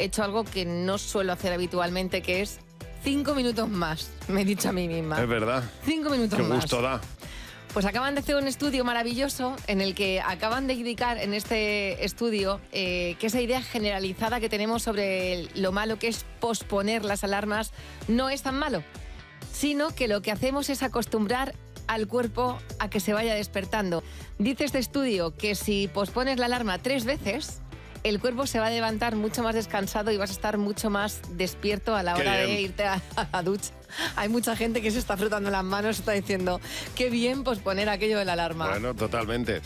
he hecho algo que no suelo hacer habitualmente, que es 5 minutos más, me he dicho a mí misma. Es verdad. 5 minutos Qué más. gusto da. Pues acaban de hacer un estudio maravilloso en el que acaban de indicar en este estudio que esa idea generalizada que tenemos sobre lo malo que es posponer las alarmas no es tan malo, sino que lo que hacemos es acostumbrar al cuerpo a que se vaya despertando. Dice este estudio que si pospones la alarma 3 veces, el cuerpo se va a levantar mucho más descansado y vas a estar mucho más despierto a la hora de irte a la ducha. Hay mucha gente que se está frotando las manos y está diciendo qué bien posponer aquello de la alarma. Bueno, totalmente.